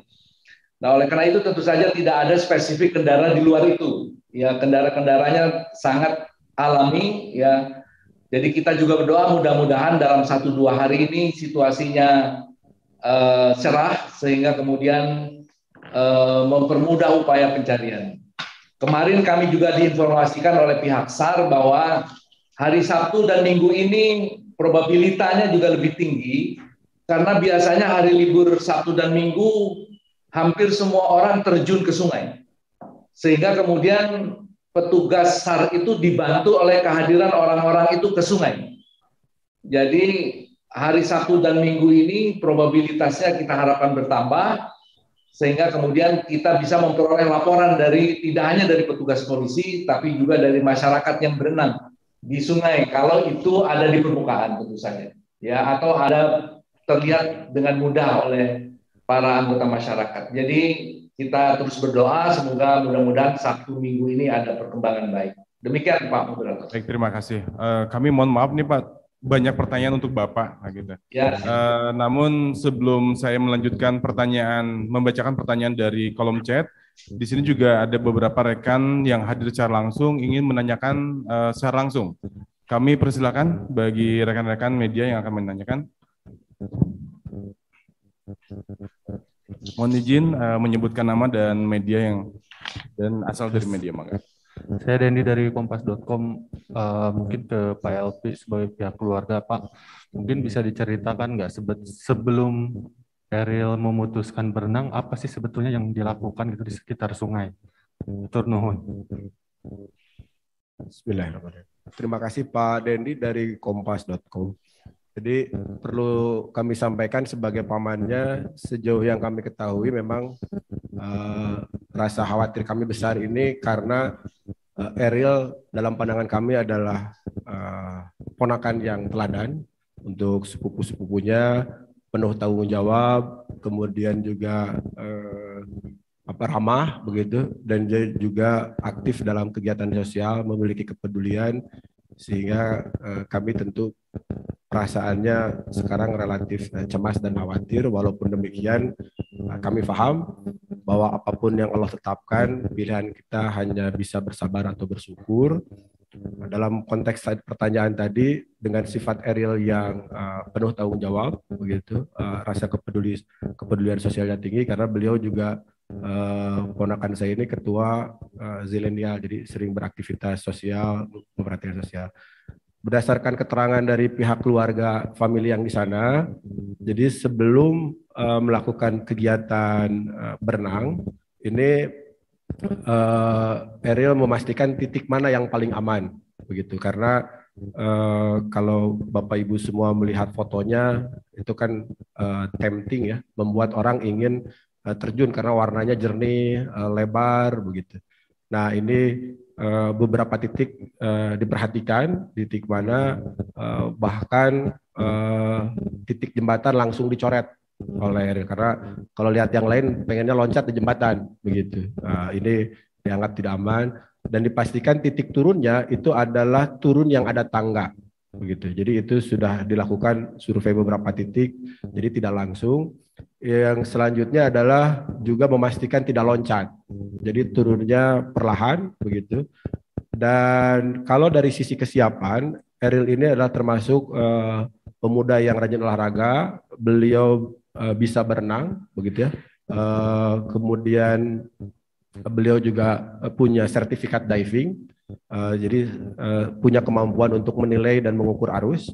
Nah, oleh karena itu tentu saja tidak ada spesifik kendala di luar itu. Ya, kendala-kendalanya sangat alami, ya. Jadi kita juga berdoa mudah-mudahan dalam 1-2 hari ini situasinya cerah sehingga kemudian mempermudah upaya pencarian. Kemarin kami juga diinformasikan oleh pihak SAR bahwa hari Sabtu dan Minggu ini probabilitasnya juga lebih tinggi, karena biasanya hari libur Sabtu dan Minggu hampir semua orang terjun ke sungai. Sehingga kemudian petugas SAR itu dibantu oleh kehadiran orang-orang itu ke sungai. Jadi hari Sabtu dan Minggu ini probabilitasnya kita harapkan bertambah, sehingga kemudian kita bisa memperoleh laporan dari tidak hanya dari petugas polisi, tapi juga dari masyarakat yang berenang di sungai, kalau itu ada di permukaan tentu saja, ya, atau ada terlihat dengan mudah oleh para anggota masyarakat. Jadi kita terus berdoa semoga mudah-mudahan Sabtu Minggu ini ada perkembangan baik. Demikian Pak Moderator. Baik, terima kasih. Kami mohon maaf nih Pak, banyak pertanyaan untuk Bapak, gitu. Ya. Namun sebelum saya melanjutkan membacakan pertanyaan dari kolom chat, di sini juga ada beberapa rekan yang hadir secara langsung ingin menanyakan secara langsung. Kami persilakan bagi rekan-rekan media yang akan menanyakan. Mohon izin menyebutkan nama dan media dan asal dari media, mangga. Saya Dendi dari kompas.com. Mungkin ke Pak LP sebagai pihak keluarga, Pak. Mungkin bisa diceritakan nggak sebelum Eril memutuskan berenang, apa sih sebetulnya yang dilakukan gitu di sekitar sungai? Tur nuhun. Bismillahirrahmanirrahim. Terima kasih Pak Dendi dari kompas.com. Jadi perlu kami sampaikan sebagai pamannya, sejauh yang kami ketahui memang rasa khawatir kami besar ini karena Ariel dalam pandangan kami adalah ponakan yang teladan untuk sepupu-sepupunya, penuh tanggung jawab, kemudian juga ramah begitu, dan dia juga aktif dalam kegiatan sosial, memiliki kepedulian, sehingga kami tentu perasaannya sekarang relatif cemas dan khawatir. Walaupun demikian kami paham bahwa apapun yang Allah tetapkan, pilihan kita hanya bisa bersabar atau bersyukur. Dalam konteks pertanyaan tadi, dengan sifat Ariel yang penuh tanggung jawab, begitu, rasa kepedulian sosialnya tinggi karena beliau juga ponakan saya ini ketua zilenial, jadi sering beraktivitas sosial, memperhatikan sosial. Berdasarkan keterangan dari pihak keluarga famili yang di sana, jadi sebelum melakukan kegiatan berenang, ini Ariel memastikan titik mana yang paling aman, begitu. Karena kalau Bapak Ibu semua melihat fotonya, itu kan tempting ya, membuat orang ingin terjun karena warnanya jernih, lebar, begitu. Nah ini beberapa titik diperhatikan, titik mana bahkan titik jembatan langsung dicoret oleh Ariel, karena kalau lihat yang lain pengennya loncat di jembatan begitu. Ini dianggap tidak aman, dan dipastikan titik turunnya itu adalah turun yang ada tangga begitu. Jadi itu sudah dilakukan survei beberapa titik, jadi tidak langsung. Yang selanjutnya adalah juga memastikan tidak loncat, jadi turunnya perlahan begitu. Dan kalau dari sisi kesiapan, Ariel ini adalah termasuk pemuda yang rajin olahraga. Beliau bisa berenang begitu ya. Kemudian beliau juga punya sertifikat diving, jadi punya kemampuan untuk menilai dan mengukur arus,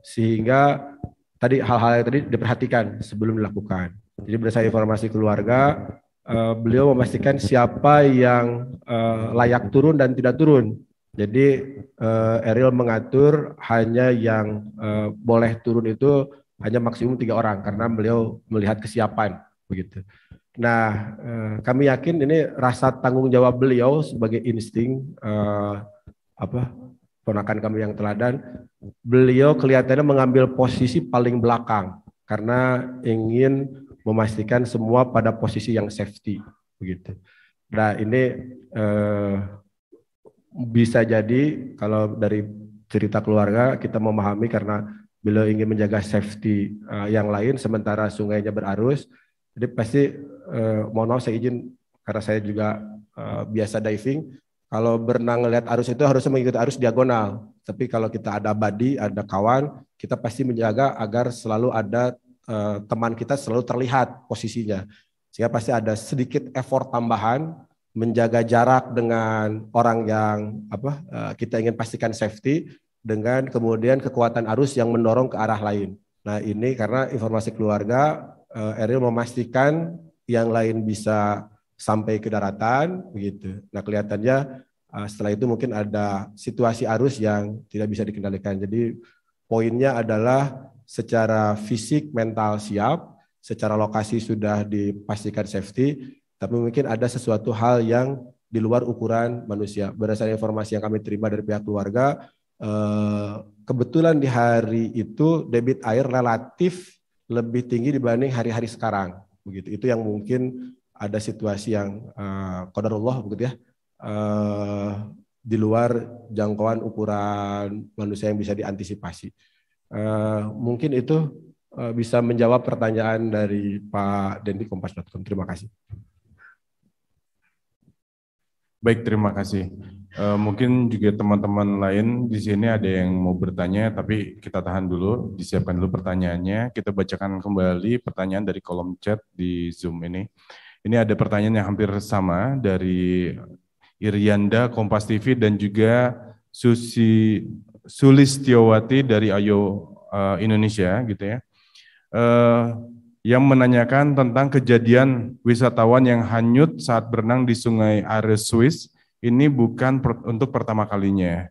sehingga tadi hal-hal yang tadi diperhatikan sebelum dilakukan. Jadi berdasarkan informasi keluarga, beliau memastikan siapa yang layak turun dan tidak turun. Jadi Ariel mengatur hanya yang boleh turun itu hanya maksimum 3 orang karena beliau melihat kesiapan begitu. Nah, kami yakin ini rasa tanggung jawab beliau sebagai insting ponakan kami yang teladan. Beliau kelihatannya mengambil posisi paling belakang karena ingin memastikan semua pada posisi yang safety begitu. Nah ini bisa jadi kalau dari cerita keluarga kita memahami karena beliau ingin menjaga safety yang lain sementara sungainya berarus. Jadi pasti mohon maaf saya izin karena saya juga biasa diving. Kalau berenang ngelihat arus itu harusnya mengikuti arus diagonal. Tapi kalau kita ada buddy, ada kawan, kita pasti menjaga agar selalu ada teman kita selalu terlihat posisinya. Sehingga pasti ada sedikit effort tambahan menjaga jarak dengan orang yang kita ingin pastikan safety, dengan kemudian kekuatan arus yang mendorong ke arah lain. Nah ini karena informasi keluarga, Ariel memastikan yang lain bisa sampai ke daratan begitu. Nah kelihatannya setelah itu mungkin ada situasi arus yang tidak bisa dikendalikan. Jadi poinnya adalah secara fisik mental siap, secara lokasi sudah dipastikan safety, tapi mungkin ada sesuatu hal yang di luar ukuran manusia. Berdasarkan informasi yang kami terima dari pihak keluarga, kebetulan di hari itu debit air relatif lebih tinggi dibanding hari-hari sekarang. Begitu. Itu yang mungkin ada situasi yang qadarullah begitu ya, di luar jangkauan ukuran manusia yang bisa diantisipasi. Mungkin itu bisa menjawab pertanyaan dari Pak Dendi kompas.com. Terima kasih. Baik, terima kasih. Mungkin juga teman-teman lain di sini ada yang mau bertanya, tapi kita tahan dulu, disiapkan dulu pertanyaannya. Kita bacakan kembali pertanyaan dari kolom chat di Zoom ini. Ini ada pertanyaan yang hampir sama dari Irianda Kompas TV dan juga Sulistiowati dari Ayo Indonesia gitu ya. yang menanyakan tentang kejadian wisatawan yang hanyut saat berenang di Sungai Are, Swiss. Ini bukan untuk pertama kalinya.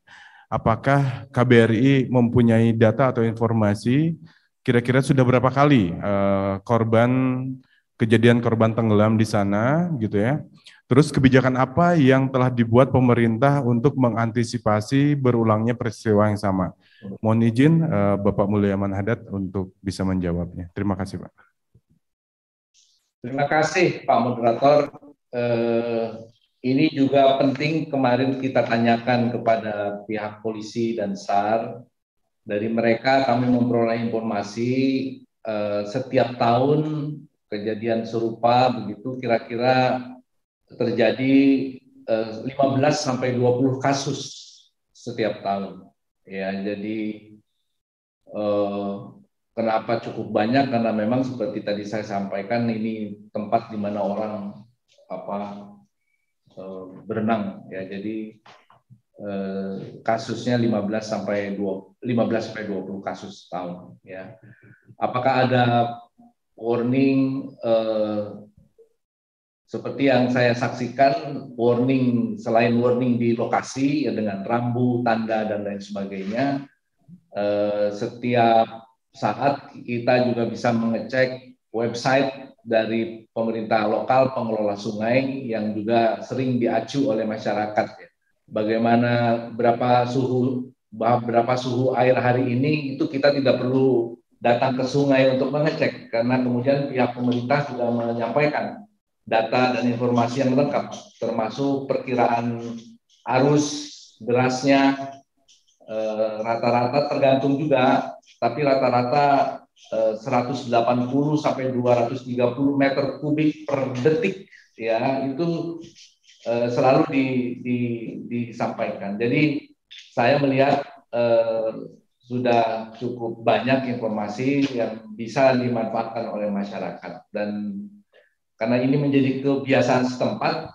Apakah KBRI mempunyai data atau informasi kira-kira sudah berapa kali kejadian korban tenggelam di sana gitu ya? Terus kebijakan apa yang telah dibuat pemerintah untuk mengantisipasi berulangnya peristiwa yang sama? Mohon izin Bapak Mulyaman Hadad untuk bisa menjawabnya. Terima kasih Pak. Terima kasih Pak Moderator. Ini juga penting kemarin kita tanyakan kepada pihak polisi dan SAR. Dari mereka kami memperoleh informasi setiap tahun kejadian serupa begitu kira-kira terjadi 15 sampai 20 kasus setiap tahun. Ya, jadi kenapa cukup banyak? Karena memang seperti tadi saya sampaikan ini tempat di mana orang berenang ya. Jadi kasusnya 15 sampai 20 kasus tahun ya. Apakah ada warning seperti yang saya saksikan, warning selain warning di lokasi ya dengan rambu, tanda dan lain sebagainya, setiap saat kita juga bisa mengecek website dari pemerintah lokal, pengelola sungai yang juga sering diacu oleh masyarakat. Ya. Bagaimana berapa suhu air hari ini itu kita tidak perlu datang ke sungai untuk mengecek karena kemudian pihak pemerintah sudah menyampaikan data dan informasi yang lengkap termasuk perkiraan arus derasnya rata-rata tergantung juga tapi rata-rata 180 sampai 230 meter kubik per detik ya itu selalu disampaikan. Jadi saya melihat sudah cukup banyak informasi yang bisa dimanfaatkan oleh masyarakat dan karena ini menjadi kebiasaan setempat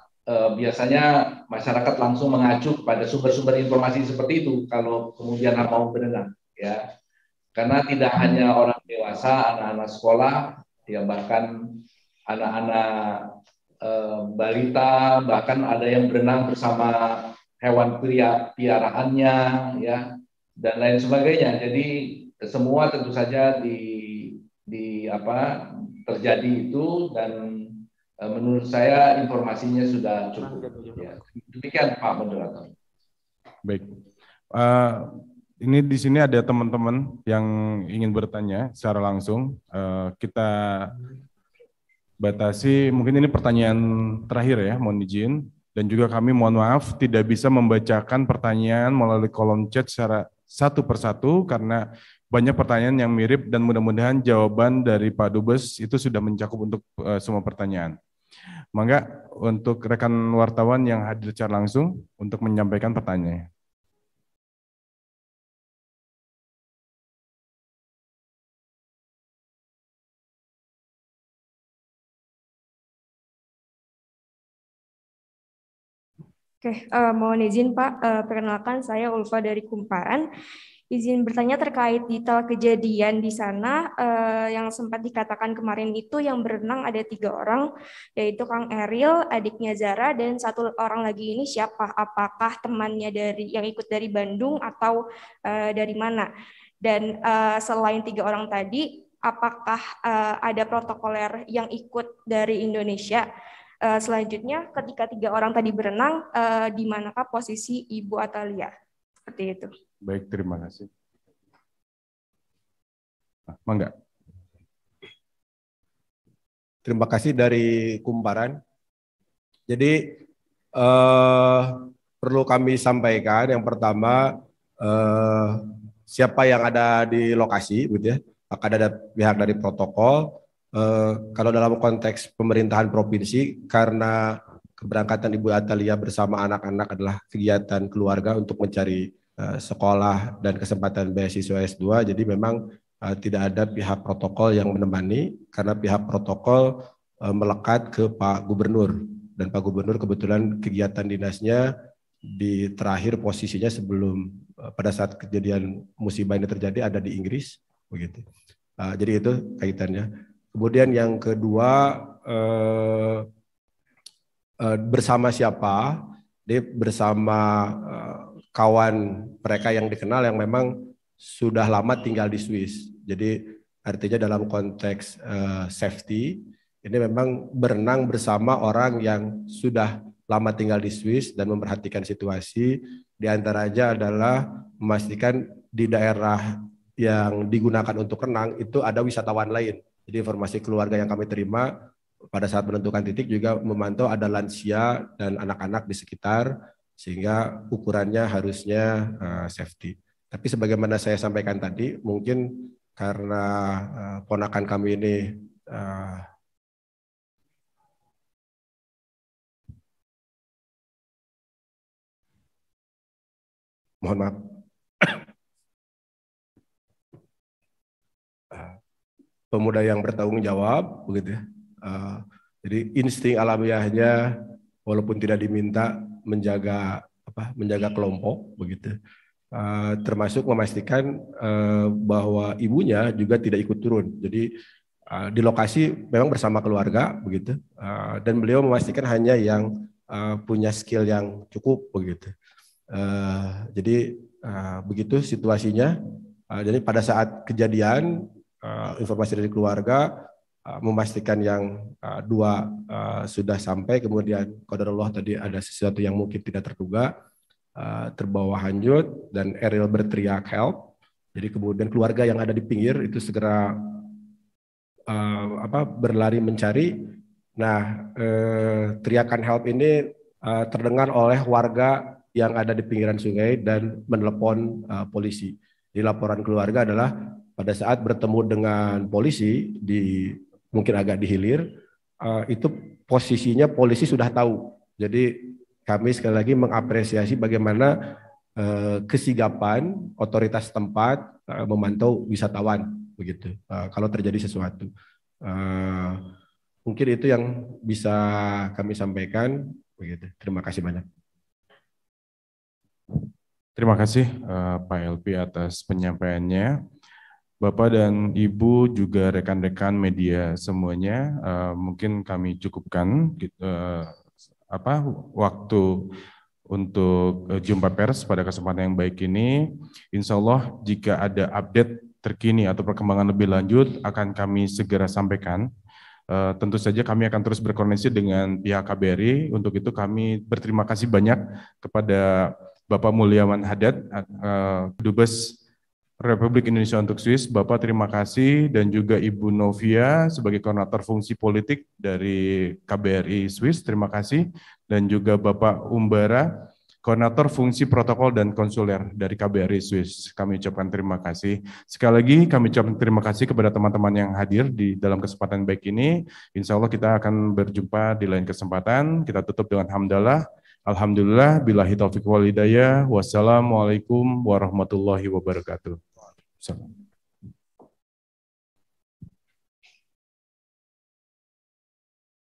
biasanya masyarakat langsung mengacu pada sumber-sumber informasi seperti itu kalau kemudian mau berenang ya. Karena tidak hanya orang dewasa, anak-anak sekolah, ya bahkan anak-anak balita, bahkan ada yang berenang bersama hewan piaraannya, ya dan lain sebagainya. Jadi semua tentu saja terjadi itu dan menurut saya informasinya sudah cukup. Ya. Demikian Pak Moderator. Baik. Ini di sini ada teman-teman yang ingin bertanya secara langsung. Kita batasi, mungkin ini pertanyaan terakhir ya, mohon izin. Dan juga kami mohon maaf tidak bisa membacakan pertanyaan melalui kolom chat secara satu persatu karena banyak pertanyaan yang mirip dan mudah-mudahan jawaban dari Pak Dubes itu sudah mencakup untuk semua pertanyaan. Mangga untuk rekan wartawan yang hadir secara langsung untuk menyampaikan pertanyaannya. Oke, mohon izin Pak, perkenalkan saya Ulfa dari Kumparan. Izin bertanya terkait detail kejadian di sana yang sempat dikatakan kemarin itu yang berenang ada 3 orang, yaitu Kang Eril, adiknya Zara, dan 1 orang lagi ini siapa? Apakah temannya yang ikut dari Bandung atau dari mana? Dan selain 3 orang tadi, apakah ada protokoler yang ikut dari Indonesia? Selanjutnya, ketika 3 orang tadi berenang, di manakah posisi Ibu Atalia? Seperti itu. Baik, terima kasih. Mangga. Terima kasih dari Kumparan. Jadi perlu kami sampaikan yang pertama siapa yang ada di lokasi, gitu ya. Akan ada pihak dari protokol. Kalau dalam konteks pemerintahan provinsi, karena keberangkatan Ibu Atalia bersama anak-anak adalah kegiatan keluarga untuk mencari sekolah dan kesempatan beasiswa S2, jadi memang tidak ada pihak protokol yang menemani, karena pihak protokol melekat ke Pak Gubernur, dan Pak Gubernur kebetulan kegiatan dinasnya di terakhir posisinya sebelum pada saat kejadian musibah ini terjadi ada di Inggris, begitu. Jadi itu kaitannya. Kemudian yang kedua, bersama siapa? Dia bersama kawan mereka yang dikenal yang memang sudah lama tinggal di Swiss. Jadi artinya dalam konteks safety, ini memang berenang bersama orang yang sudah lama tinggal di Swiss dan memperhatikan situasi. Di antaranya adalah memastikan di daerah yang digunakan untuk renang itu ada wisatawan lain. Jadi informasi keluarga yang kami terima pada saat menentukan titik juga memantau ada lansia dan anak-anak di sekitar sehingga ukurannya harusnya safety. Tapi sebagaimana saya sampaikan tadi, mungkin karena ponakan kami ini mohon maaf, pemuda yang bertanggung jawab, begitu ya. Jadi insting alamiahnya, walaupun tidak diminta, menjaga kelompok, begitu. Termasuk memastikan bahwa ibunya juga tidak ikut turun. Jadi di lokasi memang bersama keluarga, begitu. Dan beliau memastikan hanya yang punya skill yang cukup, begitu. Jadi begitu situasinya. Jadi pada saat kejadian informasi dari keluarga memastikan yang dua sudah sampai, kemudian qadarullah tadi ada sesuatu yang mungkin tidak terduga, terbawa hanyut dan Eril berteriak help. Jadi kemudian keluarga yang ada di pinggir itu segera berlari mencari. Nah, teriakan help ini terdengar oleh warga yang ada di pinggiran sungai dan menelepon polisi. Di laporan keluarga adalah pada saat bertemu dengan polisi mungkin agak di hilir, itu posisinya polisi sudah tahu. Jadi kami sekali lagi mengapresiasi bagaimana kesigapan otoritas tempat memantau wisatawan, begitu. Kalau terjadi sesuatu, mungkin itu yang bisa kami sampaikan, begitu. Terima kasih banyak. Terima kasih Pak LP atas penyampaiannya. Bapak dan Ibu juga rekan-rekan media semuanya, mungkin kami cukupkan waktu untuk jumpa pers pada kesempatan yang baik ini. Insya Allah jika ada update terkini atau perkembangan lebih lanjut akan kami segera sampaikan. Tentu saja kami akan terus berkoordinasi dengan pihak KBRI. Untuk itu kami berterima kasih banyak kepada Bapak Mulyawan Haddad, Dubes Republik Indonesia untuk Swiss. Bapak terima kasih, dan juga Ibu Novia sebagai koordinator fungsi politik dari KBRI Swiss, terima kasih, dan juga Bapak Umbara, koordinator fungsi protokol dan konsuler dari KBRI Swiss. Kami ucapkan terima kasih. Sekali lagi kami ucapkan terima kasih kepada teman-teman yang hadir di dalam kesempatan baik ini. Insya Allah kita akan berjumpa di lain kesempatan. Kita tutup dengan hamdalah. Alhamdulillah, billahi taufiq wal hidayah. Wassalamualaikum warahmatullahi wabarakatuh.